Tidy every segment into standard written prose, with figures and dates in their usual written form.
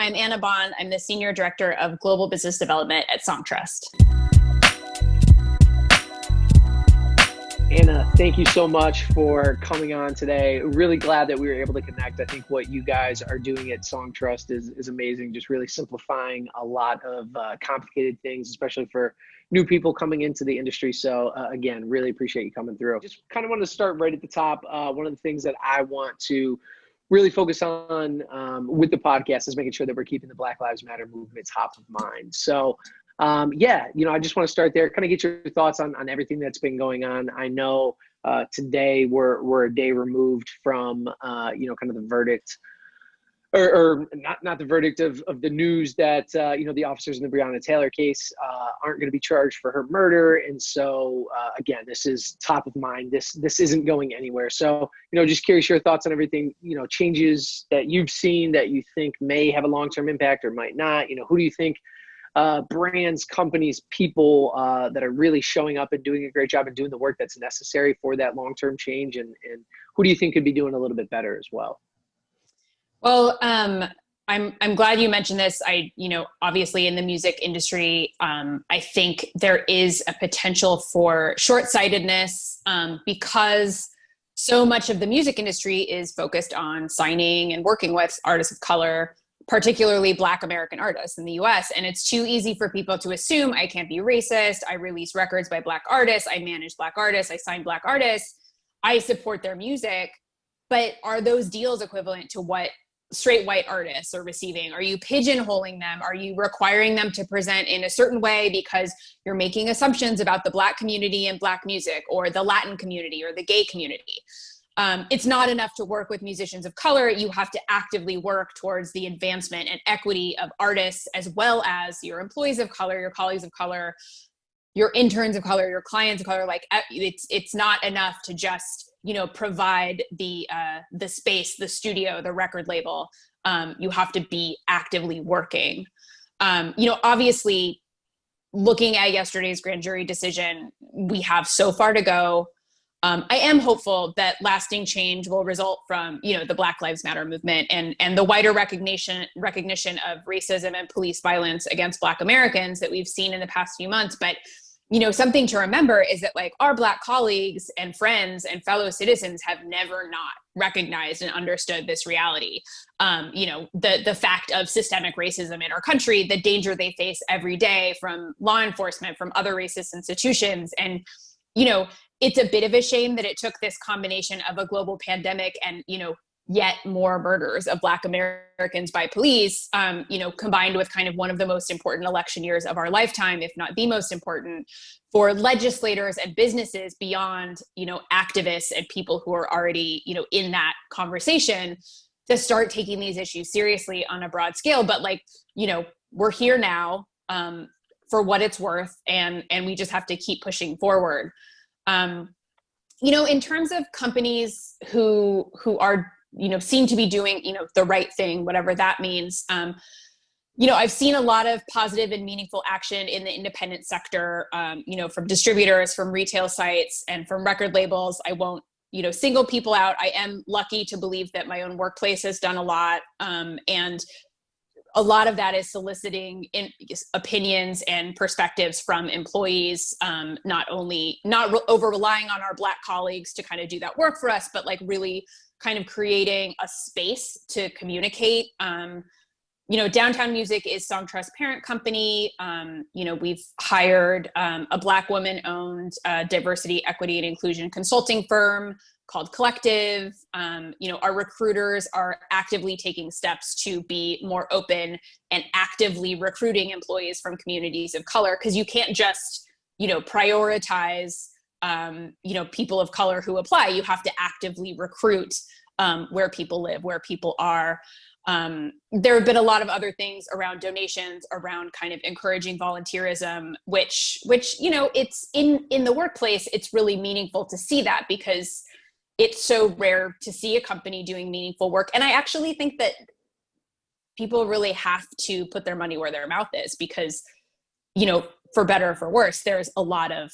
I'm Anna Bond. I'm the Senior Director of Global Business Development at Songtrust. Anna, thank you so much for coming on today. Really glad that we were able to connect. I think what you guys are doing at Songtrust is amazing, just really simplifying a lot of complicated things, especially for new people coming into the industry. So again, really appreciate you coming through. Just kind of want to start right at the top. One of the things that I want to really focus on with the podcast is making sure that we're keeping the Black Lives Matter movement top of mind. So I just want to start there, kind of get your thoughts on everything that's been going on. I know today we're a day removed from, kind of the verdict, or not the verdict of the news that, the officers in the Breonna Taylor case aren't going to be charged for her murder. And so, again, this is top of mind. This isn't going anywhere. So, just curious your thoughts on everything, changes that you've seen that you think may have a long-term impact or might not. Who do you think brands, companies, people that are really showing up and doing a great job and doing the work that's necessary for that long-term change? And who do you think could be doing a little bit better as well? Well, I'm glad you mentioned this. Obviously in the music industry, I think there is a potential for short-sightedness because so much of the music industry is focused on signing and working with artists of color, particularly Black American artists in the US. And it's too easy for people to assume I can't be racist. I release records by Black artists. I manage Black artists. I sign Black artists. I support their music. But are those deals equivalent to what straight white artists are receiving? Are you pigeonholing them? Are you requiring them to present in a certain way because you're making assumptions about the Black community and Black music, or the Latin community or the gay community? It's not enough to work with musicians of color. You have to actively work towards the advancement and equity of artists, as well as your employees of color, your colleagues of color, your interns of color, your clients of color. Like it's not enough to just, provide the space, the studio, the record label. You have to be actively working. Obviously, looking at yesterday's grand jury decision, we have so far to go. I am hopeful that lasting change will result from, the Black Lives Matter movement and the wider recognition of racism and police violence against Black Americans that we've seen in the past few months. But, something to remember is that our Black colleagues and friends and fellow citizens have never not recognized and understood this reality. The fact of systemic racism in our country, the danger they face every day from law enforcement, from other racist institutions. And, it's a bit of a shame that it took this combination of a global pandemic and, yet more murders of Black Americans by police, combined with kind of one of the most important election years of our lifetime, if not the most important, for legislators and businesses beyond, activists and people who are already, in that conversation, to start taking these issues seriously on a broad scale. But we're here now for what it's worth, and we just have to keep pushing forward. In terms of companies who are, seem to be doing, the right thing, whatever that means. I've seen a lot of positive and meaningful action in the independent sector, from distributors, from retail sites, and from record labels. I won't, single people out. I am lucky to believe that my own workplace has done a lot. And a lot of that is soliciting opinions and perspectives from employees, not over relying on our Black colleagues to kind of do that work for us, but really kind of creating a space to communicate. Downtown Music is Songtrust's parent company. We've hired a Black woman-owned diversity, equity, and inclusion consulting firm called Collective. Our recruiters are actively taking steps to be more open and actively recruiting employees from communities of color, because you can't just, prioritize, people of color who apply. You have to actively recruit where people live, where people are. There have been a lot of other things around donations, around kind of encouraging volunteerism, which, it's in the workplace, it's really meaningful to see that, because it's so rare to see a company doing meaningful work. And I actually think that people really have to put their money where their mouth is, because, for better or for worse, there's a lot of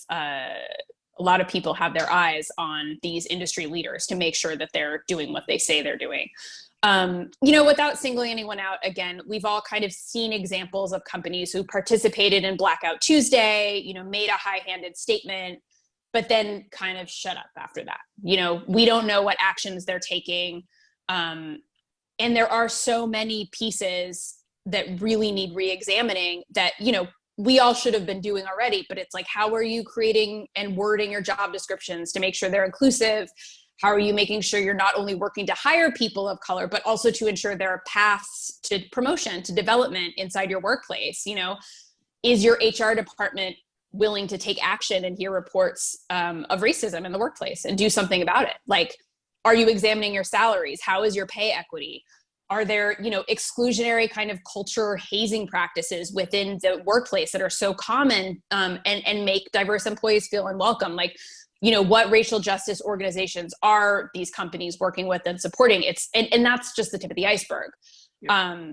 people have their eyes on these industry leaders to make sure that they're doing what they say they're doing. Without singling anyone out, again, we've all kind of seen examples of companies who participated in Blackout Tuesday, made a high-handed statement, but then kind of shut up after that. We don't know what actions they're taking. And there are so many pieces that really need re-examining that, we all should have been doing already, but it's like, how are you creating and wording your job descriptions to make sure they're inclusive? How are you making sure you're not only working to hire people of color, but also to ensure there are paths to promotion, to development inside your workplace? Is your HR department willing to take action and hear reports of racism in the workplace and do something about it? Like, are you examining your salaries? How is your pay equity? Are there, exclusionary kind of culture hazing practices within the workplace that are so common and make diverse employees feel unwelcome? Like, what racial justice organizations are these companies working with and supporting? And that's just the tip of the iceberg. Yeah.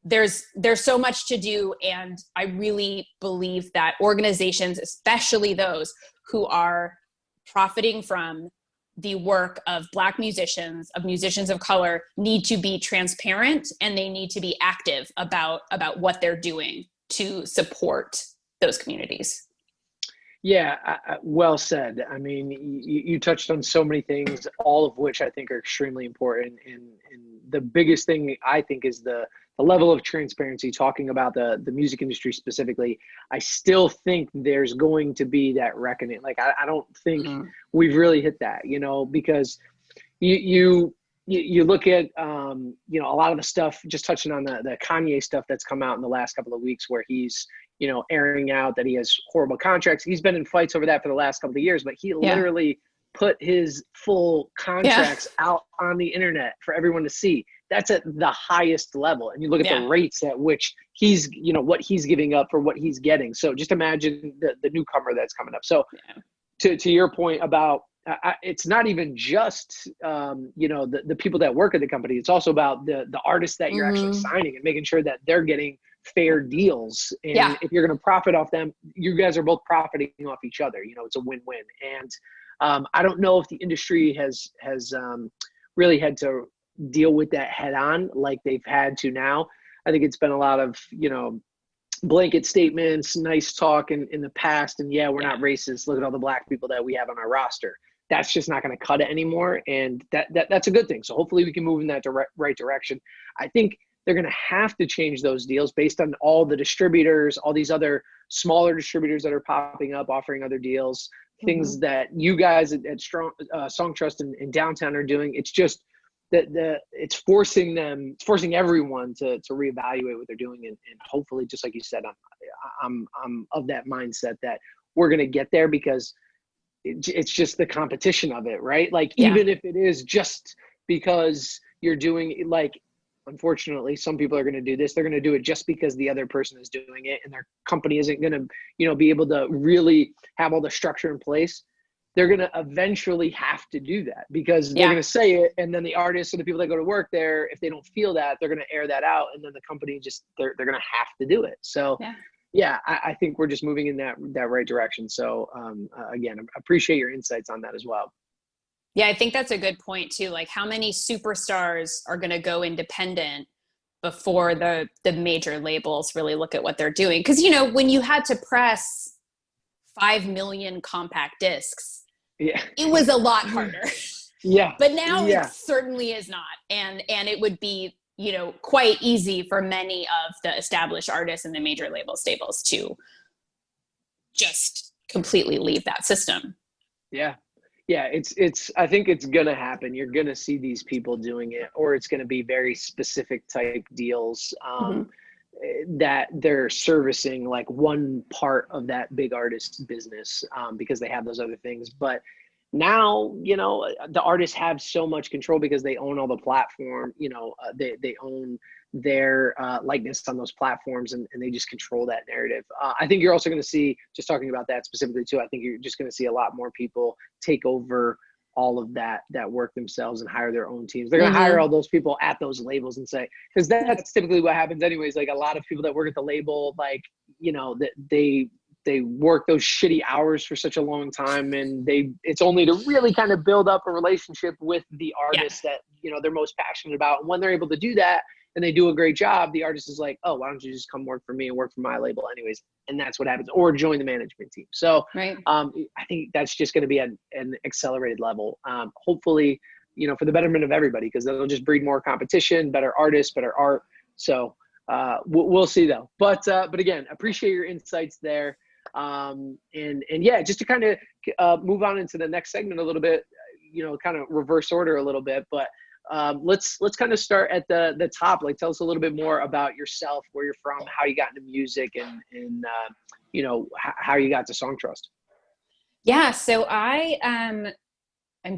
There's so much to do. And I really believe that organizations, especially those who are profiting from the work of Black musicians, of musicians of color, need to be transparent, and they need to be active about what they're doing to support those communities. Yeah, well said. I mean, you touched on so many things, all of which I think are extremely important. And the biggest thing I think is the level of transparency, talking about the music industry specifically. I still think there's going to be that reckoning. Like, I don't think we've really hit that, because you look at, a lot of the stuff, just touching on the Kanye stuff that's come out in the last couple of weeks, where he's, airing out that he has horrible contracts. He's been in fights over that for the last couple of years, but he literally put his full contracts out on the internet for everyone to see. That's at the highest level. And you look at the rates at which he's, what he's giving up for what he's getting. So just imagine the newcomer that's coming up. So to your point about, it's not even just, the people that work at the company. It's also about the artists that you're actually signing and making sure that they're getting fair deals. And if you're going to profit off them, you guys are both profiting off each other. It's a win-win. And I don't know if the industry has really had to deal with that head on like they've had to now. I think it's been a lot of, blanket statements, nice talk in the past. And we're not racist. Look at all the Black people that we have on our roster. That's just not going to cut it anymore. And that's a good thing. So hopefully we can move in that right direction. I think they're going to have to change those deals based on all the distributors, all these other smaller distributors that are popping up, offering other deals, things that you guys at Songtrust and Downtown are doing. It's just that it's forcing everyone to reevaluate what they're doing. And hopefully, just like you said, I'm of that mindset that we're going to get there, because it's just the competition of it, right? Like, even if it is just because you're doing, like, unfortunately, some people are going to do this. They're going to do it just because the other person is doing it, and their company isn't going to, be able to really have all the structure in place. They're going to eventually have to do that, because they're going to say it. And then the artists and the people that go to work there, if they don't feel that, they're going to air that out. And then the company they're going to have to do it. So I think we're just moving in that right direction. So again, I appreciate your insights on that as well. Yeah, I think that's a good point too. Like, how many superstars are going to go independent before the major labels really look at what they're doing? Because, when you had to press 5 million compact discs, it was a lot harder. But now it certainly is not. And it would be, quite easy for many of the established artists and the major label stables to just completely leave that system. It's I think it's gonna happen. You're gonna see these people doing it, or it's gonna be very specific type deals that they're servicing, like one part of that big artist business, because they have those other things. But now, the artists have so much control because they own all the platform. They own their likeness on those platforms, and they just control that narrative. I think you're also going to see, just talking about that specifically too, I think you're just going to see a lot more people take over all of that work themselves and hire their own teams. They're going to hire all those people at those labels and say, because that's typically what happens anyways. Like, a lot of people that work at the label, like, that they they work those shitty hours for such a long time, and it's only to really kind of build up a relationship with the artist that, you know, they're most passionate about. And when they're able to do that and they do a great job, the artist is like, oh, why don't you just come work for me and work for my label anyways? And that's what happens, or join the management team. So I think that's just going to be an accelerated level. Hopefully, you know, for the betterment of everybody, because that'll just breed more competition, better artists, better art. So we'll see though. But again, appreciate your insights there. And yeah, just to kind of move on into the next segment a little bit, you know, kind of reverse order a little bit, but let's kind of start at the top. Like, tell us a little bit more about yourself, where you're from, how you got into music, and you know, how you got to Songtrust. Yeah, so I'm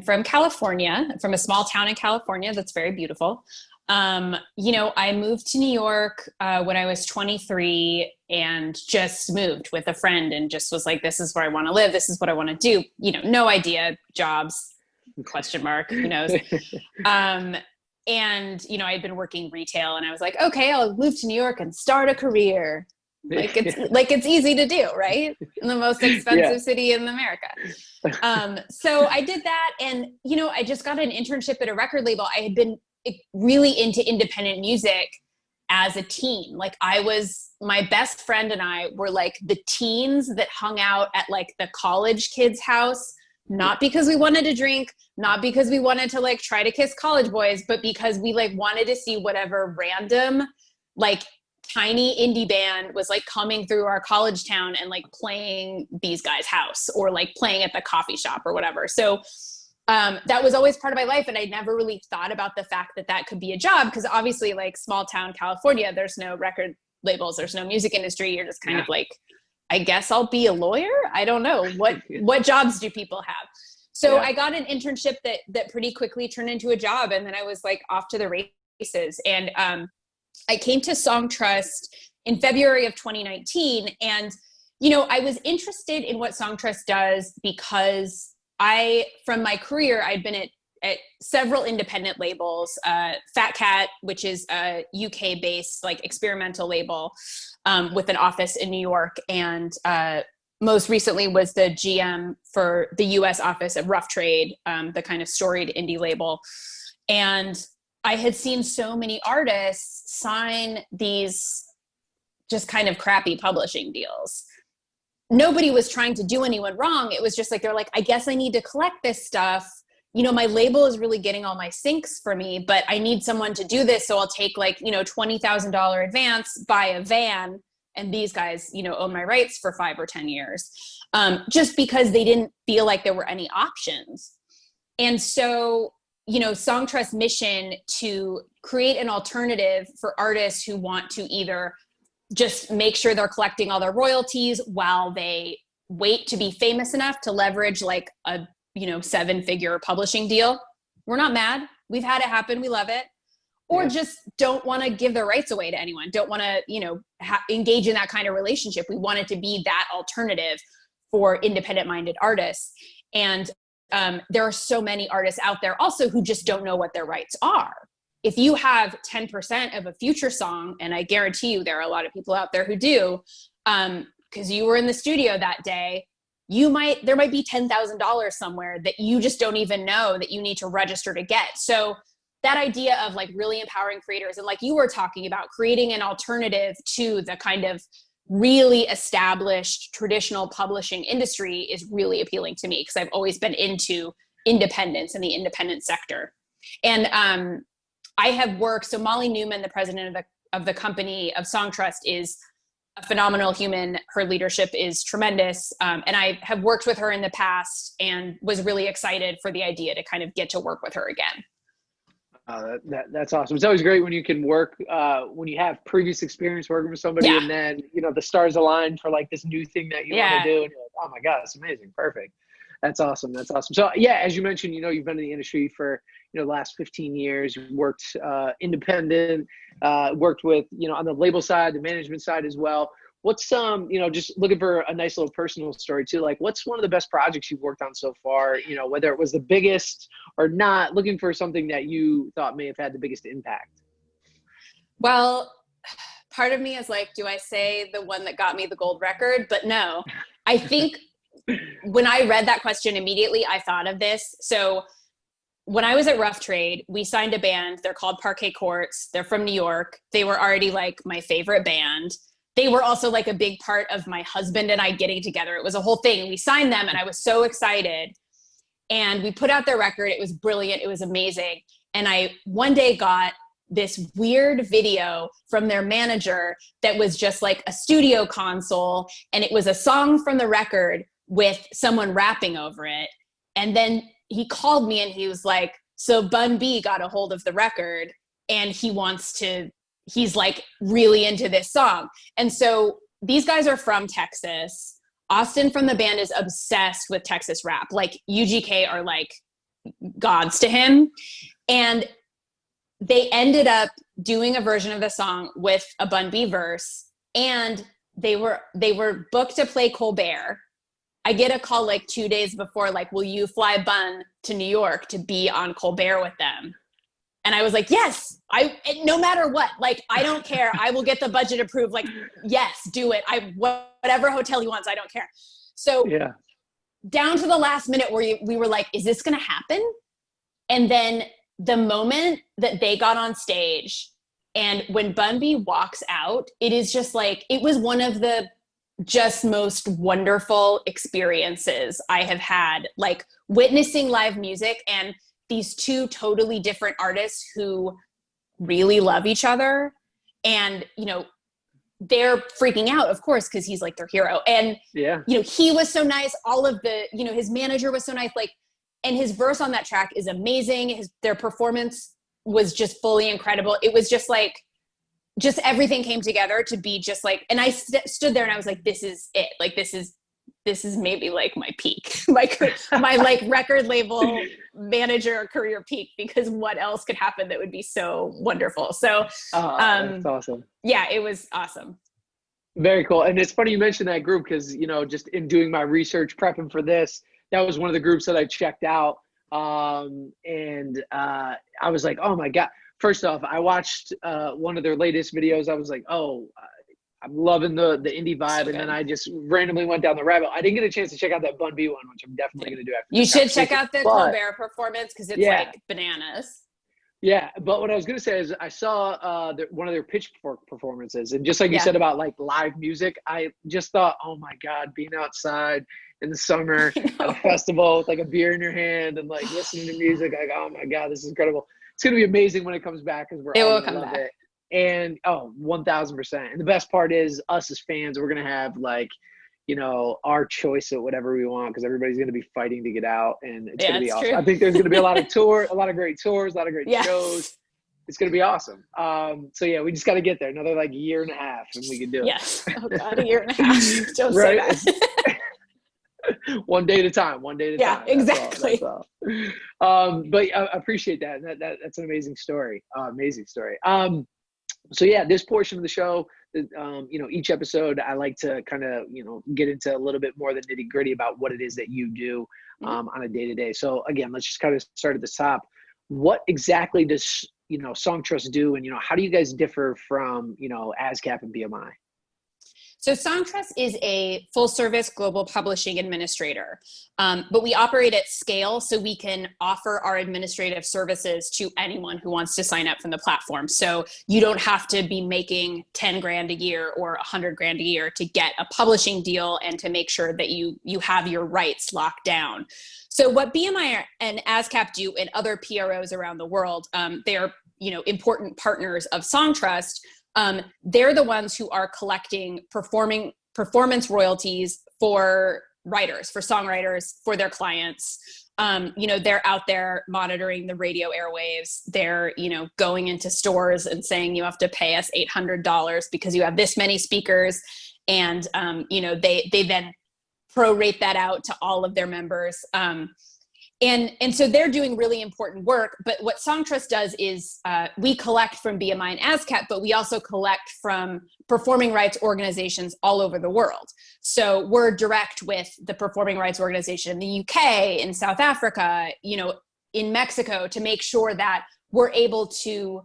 from California, from a small town in California that's very beautiful. You know, I moved to New York when I was 23, and just moved with a friend, and just was like, this is where I want to live. This is what I want to do. You know, no idea, jobs, question mark, who knows? And, you know, I'd been working retail, and I was like, okay, I'll move to New York and start a career. Like it's easy to do, right? In the most expensive city in America. So I did that, and, you know, I just got an internship at a record label. I had been really into independent music as a teen. Like, my best friend and I were like the teens that hung out at like the college kids' house, not because we wanted to drink, not because we wanted to like try to kiss college boys, but because we like wanted to see whatever random, like, tiny indie band was like coming through our college town and like playing these guys' house, or like playing at the coffee shop or whatever. So that was always part of my life. And I never really thought about the fact that that could be a job, because obviously, like, small town California, there's no record labels, there's no music industry. You're just kind of like, I guess I'll be a lawyer. I don't know what jobs do people have? So I got an internship that pretty quickly turned into a job. And then I was like off to the races. And I came to Songtrust in February of 2019. And, you know, I was interested in what Songtrust does because from my career, I'd been at several independent labels, Fat Cat, which is a UK based like experimental label with an office in New York. And most recently was the GM for the US office of Rough Trade, the kind of storied indie label. And I had seen so many artists sign these just kind of crappy publishing deals. Nobody was trying to do anyone wrong. It was just like, they're like, I guess I need to collect this stuff. You know, my label is really getting all my syncs for me, but I need someone to do this. So I'll take like, you know, $20,000 advance, buy a van, and these guys, you know, own my rights for 5 or 10 years, just because they didn't feel like there were any options. And so, you know, Songtrust's mission to create an alternative for artists who want to either just make sure they're collecting all their royalties while they wait to be famous enough to leverage like a, you know, 7-figure publishing deal. We're not mad. We've had it happen. We love it. Or just don't want to give their rights away to anyone. Don't want to, you know, engage in that kind of relationship. We want it to be that alternative for independent minded artists. And there are so many artists out there also who just don't know what their rights are. If you have 10% of a future song, and I guarantee you there are a lot of people out there who do, because you were in the studio that day, there might be $10,000 somewhere that you just don't even know that you need to register to get. So that idea of like really empowering creators, and like you were talking about, creating an alternative to the kind of really established traditional publishing industry is really appealing to me, because I've always been into independence and the independent sector. And I have worked, so Molly Newman, the president of the company of Songtrust, is a phenomenal human. Her leadership is tremendous. And I have worked with her in the past and was really excited for the idea to kind of get to work with her again. That's awesome. It's always great when you can work, when you have previous experience working with somebody, and then, you know, the stars align for like this new thing that you want to do. And you're like, oh my God, it's amazing. Perfect. That's awesome. That's awesome. So yeah, as you mentioned, you know, you've been in the industry for, you know, the last 15 years, you've worked independent, worked with, you know, on the label side, the management side as well. What's you know, just looking for a nice little personal story too, like what's one of the best projects you've worked on so far, you know, whether it was the biggest or not, looking for something that you thought may have had the biggest impact? Well, part of me is like, do I say the one that got me the gold record? But no, I think when I read that question immediately, I thought of this. So when I was at Rough Trade, we signed a band. They're called Parquet Courts. They're from New York. They were already like my favorite band. They were also like a big part of my husband and I getting together. It was a whole thing. We signed them and I was so excited. And we put out their record. It was brilliant. It was amazing. And I one day got this weird video from their manager that was just like a studio console. And it was a song from the record with someone rapping over it. And then he called me and he was like, so Bun B got a hold of the record and he's like really into this song. And so these guys are from Texas. Austin from the band is obsessed with Texas rap. Like UGK are like gods to him. And they ended up doing a version of the song with a Bun B verse. And they were booked to play Colbert. I get a call like 2 days before, like, will you fly Bun to New York to be on Colbert with them? And I was like, yes, no matter what, like, I don't care. I will get the budget approved. Like, yes, do it. Whatever hotel he wants, I don't care. So yeah, down to the last minute where we were like, is this going to happen? And then the moment that they got on stage and when Bun B walks out, it is just like, it was one of the just most wonderful experiences I have had, like witnessing live music and these two totally different artists who really love each other. And, you know, they're freaking out, of course, because he's like their hero. And, you know, he was so nice. All of the, you know, his manager was so nice. Like, and his verse on that track is amazing. Their performance was just fully incredible. It was just like, just everything came together to be just like, and I stood there and I was like, this is it. Like, this is maybe like my peak, like my like record label manager career peak, because what else could happen that would be so wonderful? So, that's awesome. Yeah, it was awesome. Very cool. And it's funny you mentioned that group because, you know, just in doing my research, prepping for this, that was one of the groups that I checked out. And I was like, oh my God. First off, I watched one of their latest videos. I was like, oh, I'm loving the indie vibe. So and then I just randomly went down the rabbit. I didn't get a chance to check out that Bun B one, which I'm definitely going to do after this. You should check out the Colbert performance because it's like bananas. Yeah, but what I was going to say is I saw one of their pitchfork performances. And just like you said about like live music, I just thought, oh my God, being outside in the summer at a festival with like a beer in your hand and like listening to music, like, oh my God, this is incredible. It's going to be amazing when it comes back because we're all going to love it. And 1000%. And the best part is us as fans, we're going to have like, you know, our choice of whatever we want because everybody's going to be fighting to get out and it's going to be awesome. True. I think there's going to be a lot of great tours, a lot of great shows. It's going to be awesome. So yeah, we just got to get there. Another like year and a half and we can do it. Yes. Oh God, a year and a half. Don't say that. One day at a time. Yeah, exactly. That's all. But I appreciate that. That's an amazing story. So yeah, this portion of the show, you know, each episode, I like to kind of, you know, get into a little bit more of the nitty gritty about what it is that you do on a day to day. So again, let's just kind of start at the top. What exactly does, you know, Songtrust do? And, you know, how do you guys differ from, you know, ASCAP and BMI? So Songtrust is a full-service global publishing administrator, but we operate at scale so we can offer our administrative services to anyone who wants to sign up from the platform. So you don't have to be making 10 grand a year or 100 grand a year to get a publishing deal and to make sure that you have your rights locked down. So what BMI and ASCAP do and other PROs around the world, they are, you know, important partners of Songtrust. They're the ones who are collecting performance royalties for writers, for songwriters, for their clients. You know, they're out there monitoring the radio airwaves. They're, you know, going into stores and saying, you have to pay us $800 because you have this many speakers. And, you know, they then prorate that out to all of their members. And so they're doing really important work. But what Songtrust does is we collect from BMI and ASCAP, but we also collect from performing rights organizations all over the world. So we're direct with the performing rights organization in the UK, in South Africa, you know, in Mexico, to make sure that we're able to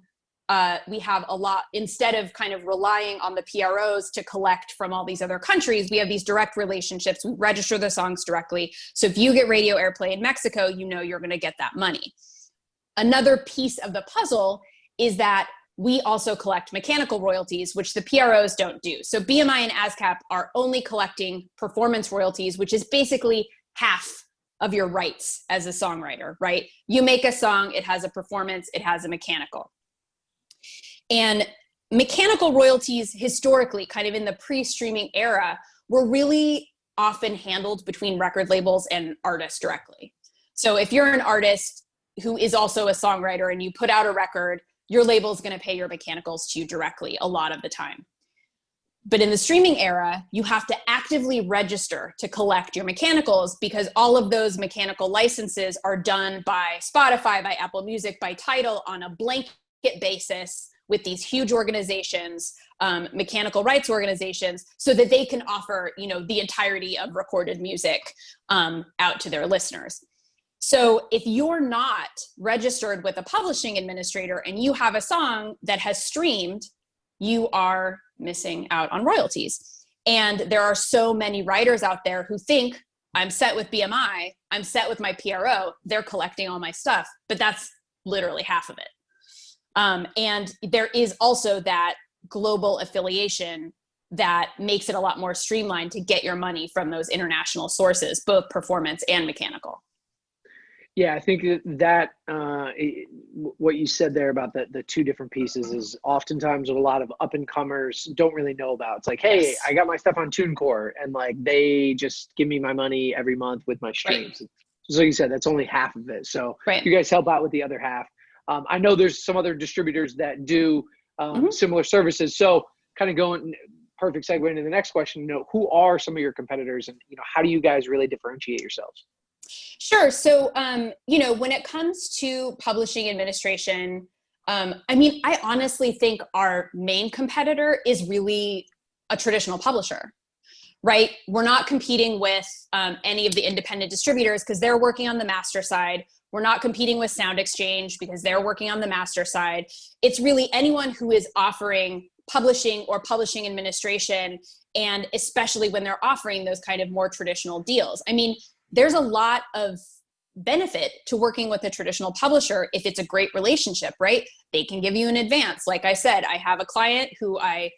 we have a lot, instead of kind of relying on the PROs to collect from all these other countries, we have these direct relationships. We register the songs directly. So if you get radio airplay in Mexico, you know you're going to get that money. Another piece of the puzzle is that we also collect mechanical royalties, which the PROs don't do. So BMI and ASCAP are only collecting performance royalties, which is basically half of your rights as a songwriter, right? You make a song, it has a performance, it has a mechanical. And mechanical royalties historically, kind of in the pre-streaming era, were really often handled between record labels and artists directly. So if you're an artist who is also a songwriter and you put out a record, your label is going to pay your mechanicals to you directly a lot of the time. But in the streaming era, you have to actively register to collect your mechanicals, because all of those mechanical licenses are done by Spotify, by Apple Music, by Tidal on a blanket basis with these huge organizations, mechanical rights organizations, so that they can offer, you know, the entirety of recorded music out to their listeners. So if you're not registered with a publishing administrator and you have a song that has streamed, you are missing out on royalties. And there are so many writers out there who think, I'm set with BMI, I'm set with my PRO, they're collecting all my stuff, but that's literally half of it. And there is also that global affiliation that makes it a lot more streamlined to get your money from those international sources, both performance and mechanical. Yeah, I think that what you said there about the two different pieces is oftentimes what a lot of up and comers don't really know about. It's like, hey, Yes. I got my stuff on TuneCore, and like they just give me my money every month with my streams. Right. So like you said, that's only half of it. So right. You guys help out with the other half. I know there's some other distributors that do similar services. So kind of going, perfect segue into the next question, you know, who are some of your competitors, and, you know, how do you guys really differentiate yourselves? Sure. So, you know, when it comes to publishing administration, I mean, I honestly think our main competitor is really a traditional publisher, right? We're not competing with any of the independent distributors because they're working on the master side. We're not competing with Sound Exchange because they're working on the master side. It's really anyone who is offering publishing or publishing administration, and especially when they're offering those kind of more traditional deals. I mean, there's a lot of benefit to working with a traditional publisher if it's a great relationship, right? They can give you an advance. Like I said, I have a client who I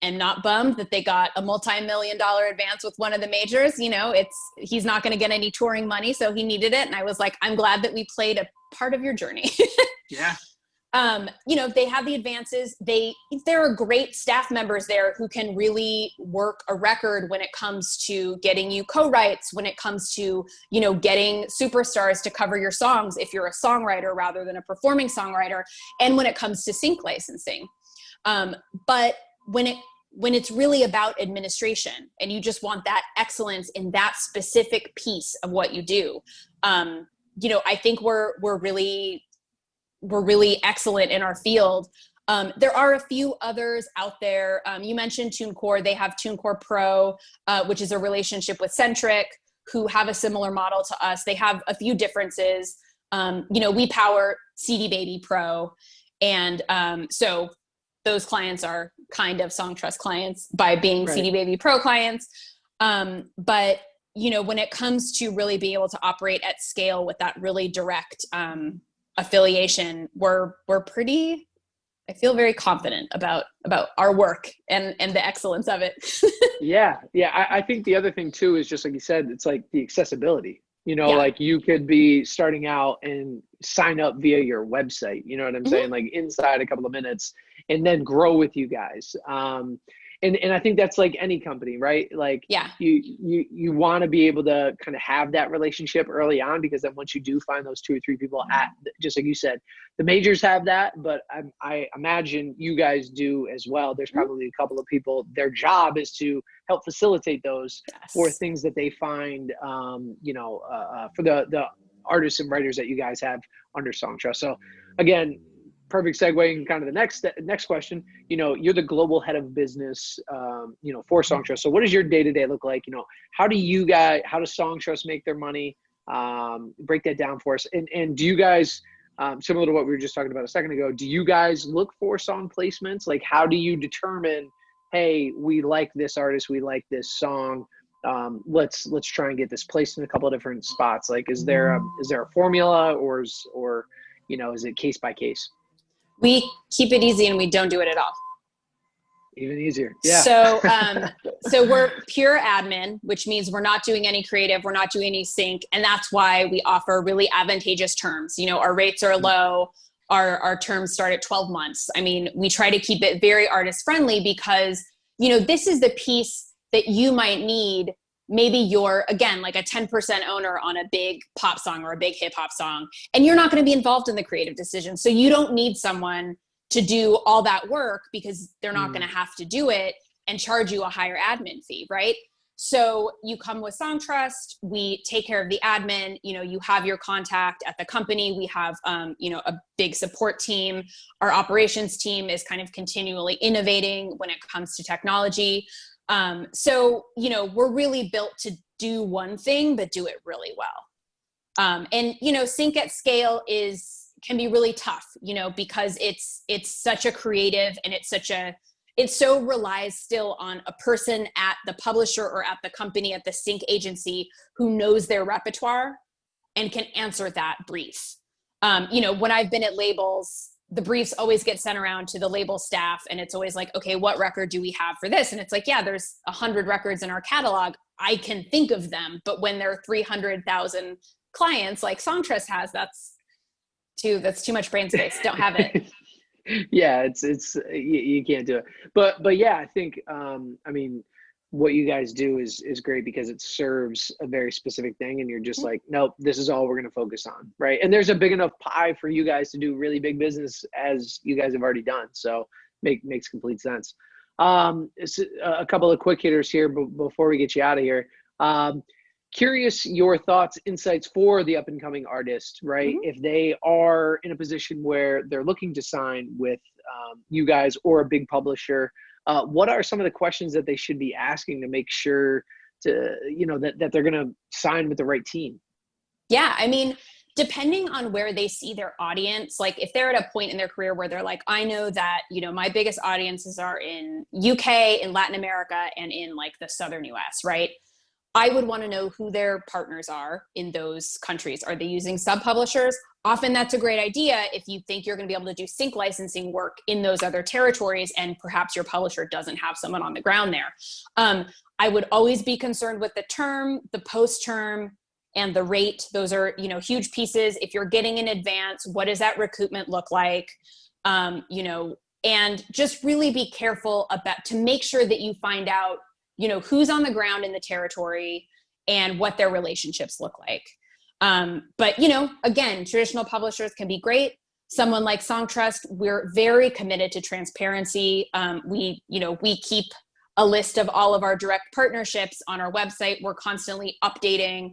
am not bummed that they got a multi-million-dollar advance with one of the majors. You know, he's not going to get any touring money, so he needed it. And I was like, I'm glad that we played a part of your journey. Yeah. You know, they have the advances. There are great staff members there who can really work a record when it comes to getting you co-writes, when it comes to, you know, getting superstars to cover your songs if you're a songwriter rather than a performing songwriter, and when it comes to sync licensing. But when it's really about administration and you just want that excellence in that specific piece of what you do, you know, I think we're really excellent in our field. There are a few others out there. You mentioned TuneCore. They have TuneCore Pro, which is a relationship with Centric, who have a similar model to us. They have a few differences. You know, we power CD Baby Pro. And so those clients are kind of Songtrust clients by being right. CD Baby Pro clients. But, you know, when it comes to really being able to operate at scale with that really direct affiliation, we're pretty, I feel very confident about our work and the excellence of it. Yeah. I think the other thing too is just like you said, it's like the accessibility, you know, Yeah. like you could be starting out and sign up via your website, you know what I'm saying? Like inside a couple of minutes, and then grow with you guys. And I think that's like any company, right? Like yeah. you want to be able to kind of have that relationship early on, because then once you do find those 2 or 3 people at, just like you said, the majors have that, but I imagine you guys do as well. There's probably a couple of people, their job is to help facilitate those for things that they find, you know, for the artists and writers that you guys have under Songtrust. So again, perfect segue in kind of the next question. You know, you're the global head of business, you know, for Songtrust. So what does your day-to-day look like? You know, how does Songtrust make their money? Break that down for us. And do you guys similar to what we were just talking about a second ago, do you guys look for song placements? Like, how do you determine, hey, we like this artist, we like this song, let's try and get this placed in a couple of different spots? Like, is there a formula, or is it case by case? We keep it easy and we don't do it at all. Even easier. Yeah. So we're pure admin, which means we're not doing any creative, we're not doing any sync. And that's why we offer really advantageous terms. Our rates are low. Our terms start at 12 months. I mean, we try to keep it very artist friendly because, this is the piece that you might need. Maybe you're, again, like a 10% owner on a big pop song or a big hip hop song, and you're not going to be involved in the creative decision. So you don't need someone to do all that work because they're not going to have to do it and charge you a higher admin fee, right? So you come with Songtrust, we take care of the admin, you have your contact at the company. We have, a big support team. Our operations team is kind of continually innovating when it comes to technology. So, we're really built to do one thing, but do it really well. And sync at scale can be really tough, because it's such a creative, and it so relies still on a person at the publisher or at the company, at the sync agency, who knows their repertoire and can answer that brief. When I've been at labels, the briefs always get sent around to the label staff, and it's always like, okay, what record do we have for this? And it's like, yeah, there's 100 records in our catalog. I can think of them, but when there are 300,000 clients like Songtrust has, that's too much brain space. Don't have it. Yeah, it's you can't do it. But yeah, I think what you guys do is great because it serves a very specific thing, and you're just like, nope, this is all we're going to focus on, right? And there's a big enough pie for you guys to do really big business, as you guys have already done. So makes complete sense. A couple of quick hitters here before we get you out of here. Curious your thoughts, insights for the up and coming artist, right? If they are in a position where they're looking to sign with you guys or a big publisher, what are some of the questions that they should be asking to make sure that they're going to sign with the right team? Yeah. I mean, depending on where they see their audience, like if they're at a point in their career where they're like, I know that, my biggest audiences are in UK, in Latin America, and in like the Southern US, right? I would want to know who their partners are in those countries. Are they using sub-publishers? Often that's a great idea if you think you're going to be able to do sync licensing work in those other territories, and perhaps your publisher doesn't have someone on the ground there. I would always be concerned with the term, the post-term, and the rate. Those are, huge pieces. If you're getting in advance, what does that recoupment look like? And just really be careful to make sure that you find out who's on the ground in the territory and what their relationships look like. But, again, traditional publishers can be great. Someone like Songtrust, we're very committed to transparency. We keep a list of all of our direct partnerships on our website. We're constantly updating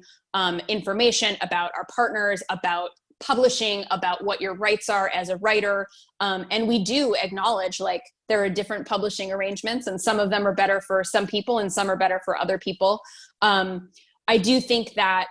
information about our partners, about publishing, about what your rights are as a writer. And we do acknowledge like there are different publishing arrangements, and some of them are better for some people and some are better for other people. I do think that,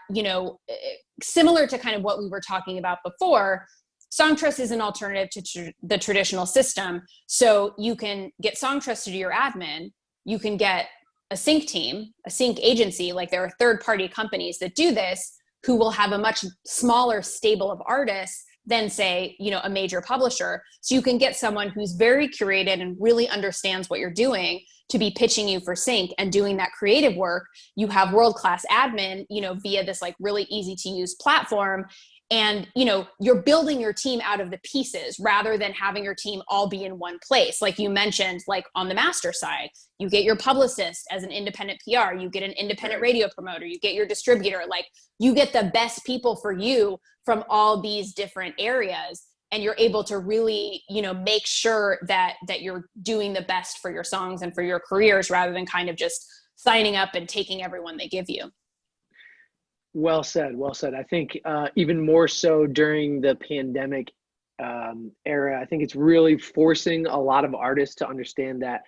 similar to kind of what we were talking about before, Songtrust is an alternative to the traditional system. So you can get Songtrust to do your admin. You can get a sync team, a sync agency, like there are third-party companies that do this, who will have a much smaller stable of artists than, say, a major publisher. So you can get someone who's very curated and really understands what you're doing to be pitching you for sync and doing that creative work. You have world-class admin, via this like really easy to use platform. And, you're building your team out of the pieces rather than having your team all be in one place. Like you mentioned, like on the master side, you get your publicist as an independent PR, you get an independent radio promoter, you get your distributor, like you get the best people for you from all these different areas. And you're able to really, make sure that you're doing the best for your songs and for your careers rather than kind of just signing up and taking everyone they give you. Well said. Well said. I think even more so during the pandemic era, I think it's really forcing a lot of artists to understand that,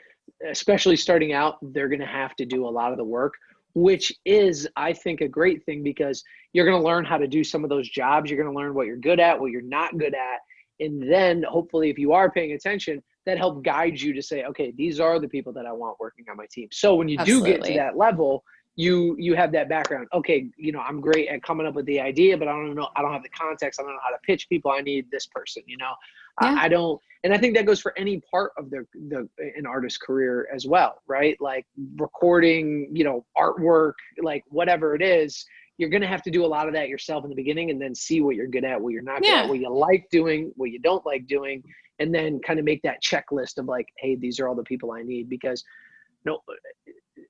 especially starting out, they're going to have to do a lot of the work, which is, I think, a great thing because you're going to learn how to do some of those jobs. You're going to learn what you're good at, what you're not good at. And then hopefully, if you are paying attention, that help guide you to say, okay, these are the people that I want working on my team. So when you do get to Absolutely. that level, you have that background. Okay, I'm great at coming up with the idea, but I don't have the context. I don't know how to pitch people. I need this person, Yeah. I don't, and I think that goes for any part of an artist's career as well, right? Like recording, artwork, like whatever it is, you're going to have to do a lot of that yourself in the beginning and then see what you're good at, what you're not good at, Yeah. what you like doing, what you don't like doing, and then kind of make that checklist of like, hey, these are all the people I need. Because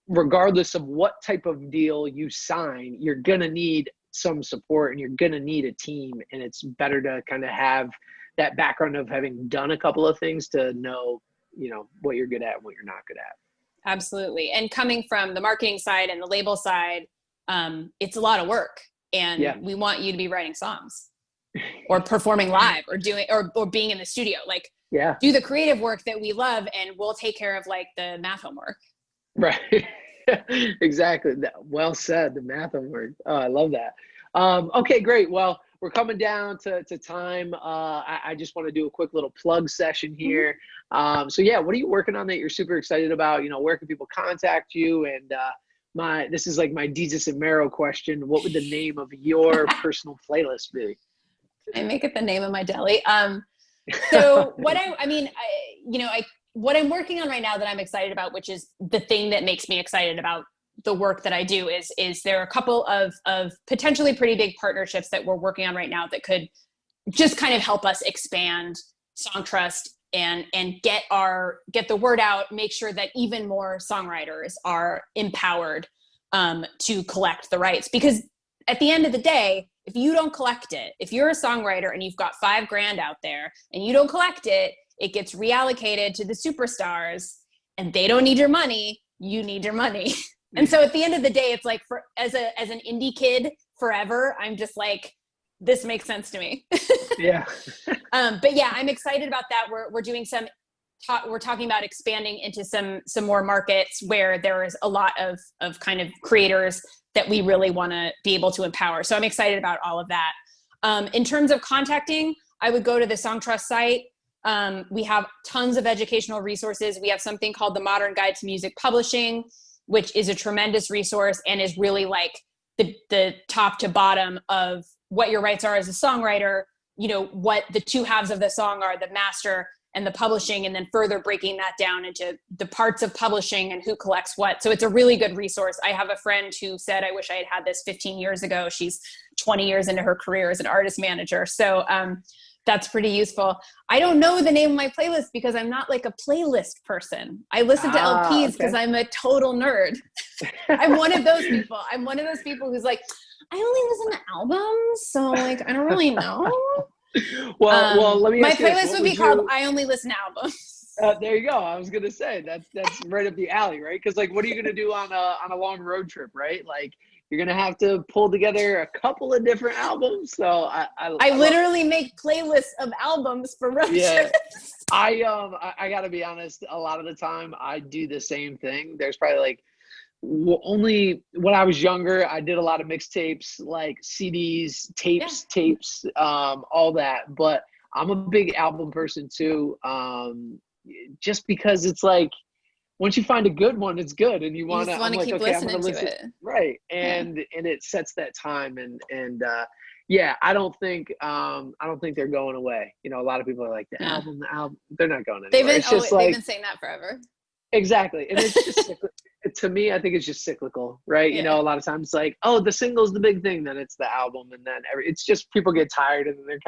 regardless of what type of deal you sign, you're going to need some support and you're going to need a team. And it's better to kind of have that background of having done a couple of things to know, what you're good at and what you're not good at. Absolutely. And coming from the marketing side and the label side, it's a lot of work, and we want you to be writing songs or performing live or doing, or being in the studio, like do the creative work that we love, and we'll take care of like the math homework. Right. Exactly. Well said. The math homework. Oh, I love that. Okay, great. Well, we're coming down to time. I just want to do a quick little plug session here. So yeah, what are you working on that you're super excited about? Where can people contact you? And this is like my Jesus and Mero question. What would the name of your personal playlist be? I make it the name of my deli. So what what I'm working on right now that I'm excited about, which is the thing that makes me excited about the work that I do, is there are a couple of potentially pretty big partnerships that we're working on right now that could just kind of help us expand Songtrust and get the word out, make sure that even more songwriters are empowered to collect the rights. Because at the end of the day, if you don't collect it, if you're a songwriter and you've got $5,000 out there and you don't collect it, it gets reallocated to the superstars, and they don't need your money. You need your money. And so at the end of the day, it's like, as an indie kid forever, I'm just like, this makes sense to me. Yeah. But yeah, I'm excited about that. We're doing we're talking about expanding into some more markets where there is a lot of kind of creators that we really want to be able to empower. So I'm excited about all of that. In terms of contacting, I would go to the Songtrust site. We have tons of educational resources. We have something called the Modern Guide to Music Publishing, which is a tremendous resource and is really like the top to bottom of what your rights are as a songwriter, what the two halves of the song are, the master and the publishing, and then further breaking that down into the parts of publishing and who collects what. So it's a really good resource. I have a friend who said, I wish I had had this 15 years ago. She's 20 years into her career as an artist manager. So that's pretty useful. I don't know the name of my playlist because I'm not like a playlist person. I listen to LPs because I'm a total nerd. I'm one of those people. I'm one of those people who's like, I only listen to albums, so like I don't really know. Well, let me my ask you playlist would be called I Only Listen to Albums. There you go. I was gonna say that's right up the alley, right? Because like, what are you gonna do on a long road trip, right? Like, you're gonna have to pull together a couple of different albums. So I literally make playlists of albums for road trips. I gotta be honest. A lot of the time, I do the same thing. There's probably like only when I was younger, I did a lot of mixtapes, like CDs, tapes, all that. But I'm a big album person too. Just because it's like, once you find a good one, it's good, and you want to keep listening to it, right? And it sets that time, and I don't think they're going away. A lot of people are like the album, they're not going anywhere. They've been saying that forever. Exactly, and it's just to me, I think it's just cyclical, right? A lot of times, like, oh, the single's the big thing, then it's the album, and then it's just people get tired, and then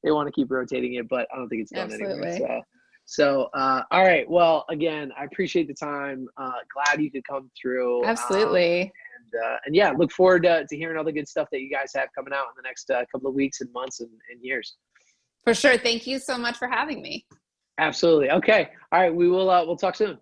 they want to keep rotating it, but I don't think it's going anywhere. So, all right. Well, again, I appreciate the time. Glad you could come through. Absolutely. And yeah, look forward to hearing all the good stuff that you guys have coming out in the next couple of weeks and months and years. For sure. Thank you so much for having me. Absolutely. Okay. All right. We'll talk soon.